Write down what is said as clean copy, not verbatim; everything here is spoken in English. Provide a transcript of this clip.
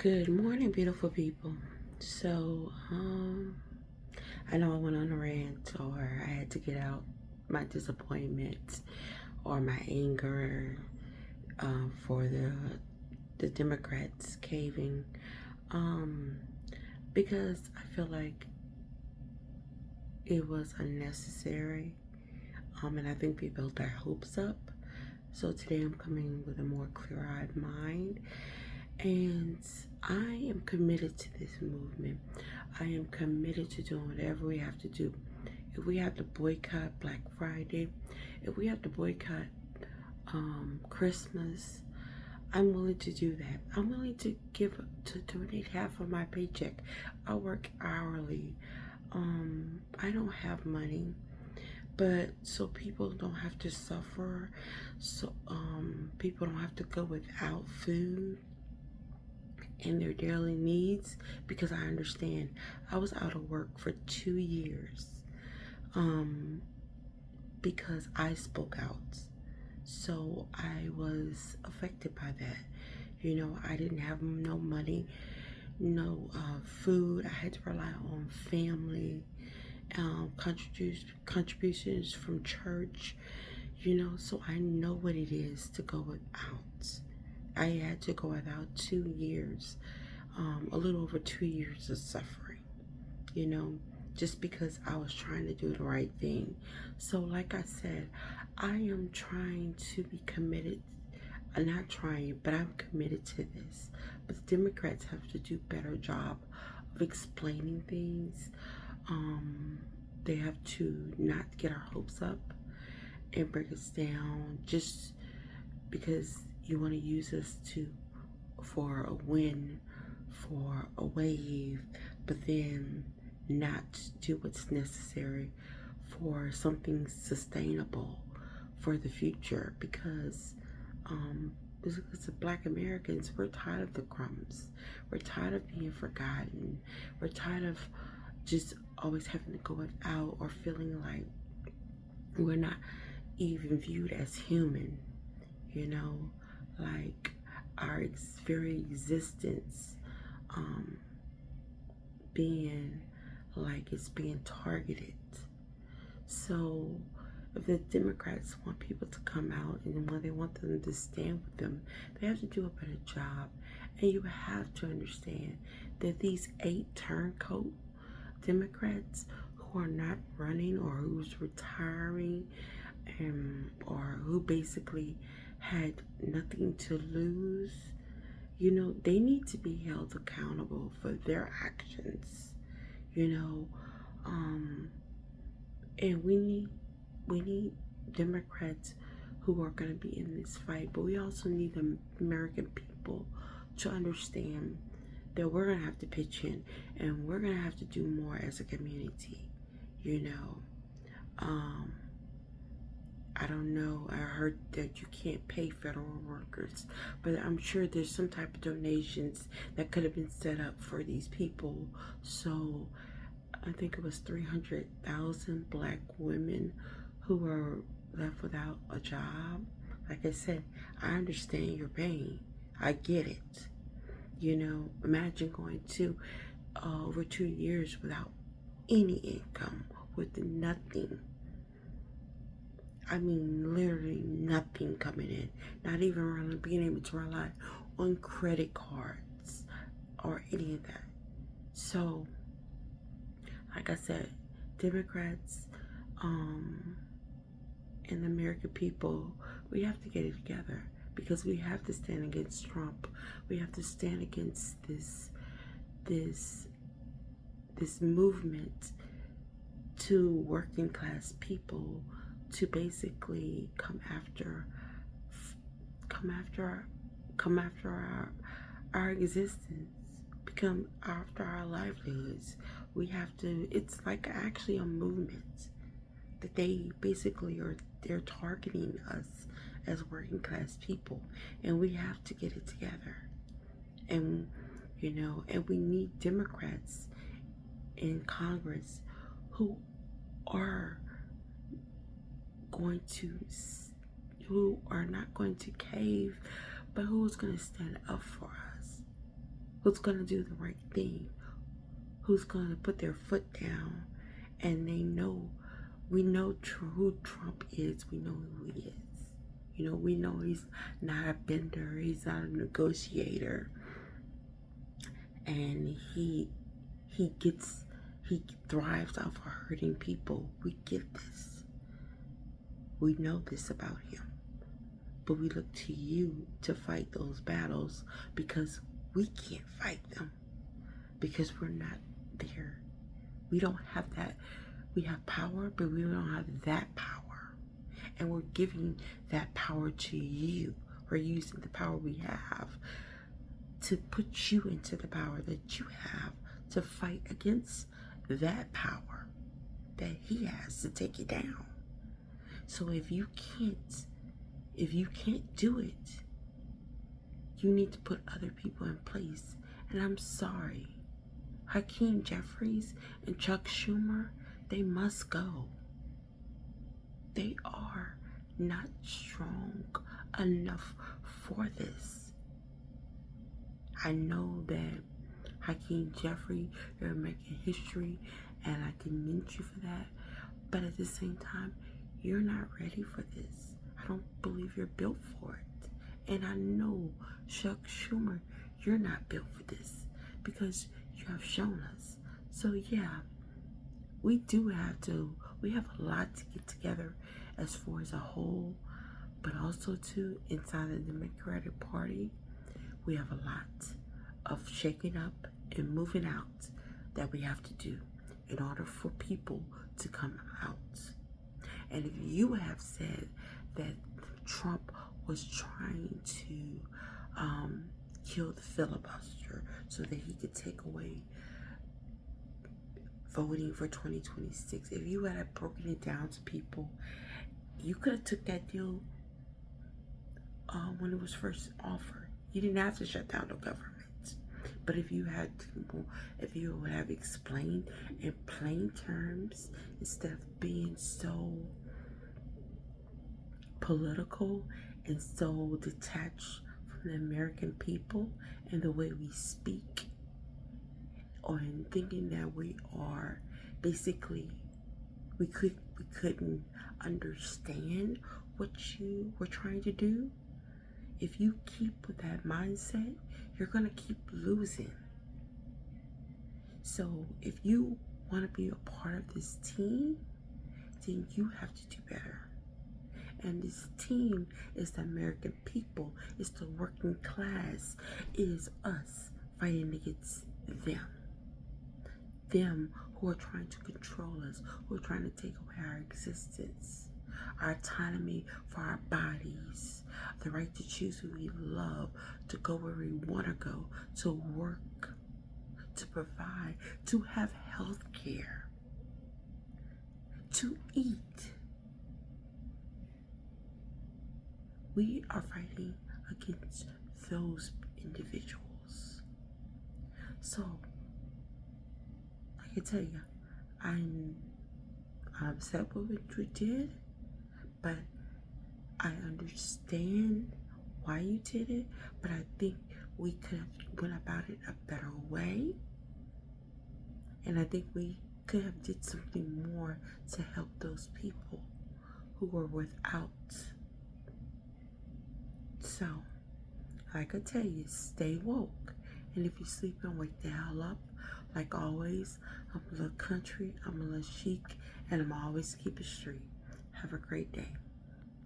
Good morning, beautiful people. So, I know I went on a rant, or I had to get out my disappointment or my anger for the Democrats caving, um, because I feel like it was unnecessary, and I think they built their hopes up. So today I'm coming with a more clear-eyed mind. And I am committed to this movement. I am committed to doing whatever we have to do. If we have to boycott Black Friday, if we have to boycott Christmas, I'm willing to do that. I'm willing to donate half of my paycheck. I work hourly. I don't have money, but so people don't have to suffer. So people don't have to go without food and their daily needs, because I understand I was out of work for 2 years because I spoke out. So I was affected by that. I didn't have no money, no food. I had to rely on family, contributions from church, so I know what it is to go without. I had to go without 2 years, a little over 2 years of suffering, you know, just because I was trying to do the right thing. So, like I said, I am trying to be committed. I'm not trying, but I'm committed to this. But the Democrats have to do a better job of explaining things. They have to not get our hopes up and break us down just because you want to use us for a win, for a wave, but then not do what's necessary for something sustainable for the future. Because as Black Americans, we're tired of the crumbs. We're tired of being forgotten. We're tired of just always having to go without, or feeling like we're not even viewed as human, you know, like our very existence being like it's being targeted. So if the Democrats want people to come out, and when they want them to stand with them, they have to do a better job. And you have to understand that these 8 turncoat Democrats who are not running, or who's retiring, or who basically had nothing to lose, they need to be held accountable for their actions, you know. And we need Democrats who are going to be in this fight, but we also need the American people to understand that we're going to have to pitch in, and we're going to have to do more as a community, you know. I don't know, I heard that you can't pay federal workers, but I'm sure there's some type of donations that could have been set up for these people. So I think it was 300,000 Black women who were left without a job. Like I said, I understand your pain. I get it. Imagine going to over 2 years without any income, with nothing. I mean, literally nothing coming in. Not even really being able to rely on credit cards or any of that. So, like I said, Democrats and the American people, we have to get it together, because we have to stand against Trump. We have to stand against this movement to working class people to basically come after our existence, become after our livelihoods. We have to, it's like actually a movement that they basically they're targeting us as working class people, and we have to get it together. And and we need Democrats in Congress who are going to who are not going to cave, but who's going to stand up for us, who's going to do the right thing, who's going to put their foot down, and we know who Trump is. We know who he is. You know, we know he's not a bender. He's not a negotiator. And he thrives off of hurting people. We get this. We know this about him. But we look to you to fight those battles because we can't fight them. Because we're not there. We don't have that. We have power, but we don't have that power. And we're giving that power to you. We're using the power we have to put you into the power that you have to fight against that power that he has to take you down. So if you can't do it, you need to put other people in place. And I'm sorry, Hakeem Jeffries and Chuck Schumer, they must go. They are not strong enough for this. I know that Hakeem Jeffrey, you're making history, and I commend you for that. But at the same time, you're not ready for this. I don't believe you're built for it. And I know, Chuck Schumer, you're not built for this because you have shown us. So yeah, we have a lot to get together as far as a whole, but also too, inside of the Democratic Party, we have a lot of shaking up and moving out that we have to do in order for people to come out. And if you have said that Trump was trying to kill the filibuster so that he could take away voting for 2026, if you had broken it down to people, you could have took that deal when it was first offered. You didn't have to shut down the government. But if you would have explained in plain terms instead of being so political and so detached from the American people and the way we speak, or in thinking that we are basically, we couldn't understand what you were trying to do. If you keep with that mindset, you're going to keep losing. So if you want to be a part of this team, then you have to do better. And this team is the American people. It's the working class. It is us fighting against them. Them who are trying to control us, who are trying to take away our existence, our autonomy for our bodies, the right to choose who we love, to go where we want to go, to work, to provide, to have health care, to eat. We are fighting against those individuals. So, I can tell you, I'm upset with what you did, but I understand why you did it, but I think we could have went about it a better way. And I think we could have did something more to help those people who were without. So, like I tell you, stay woke. And if you sleep and wake the hell up, like always, I'm a little country, I'm a little chic, and I'm always keep it street. Have a great day.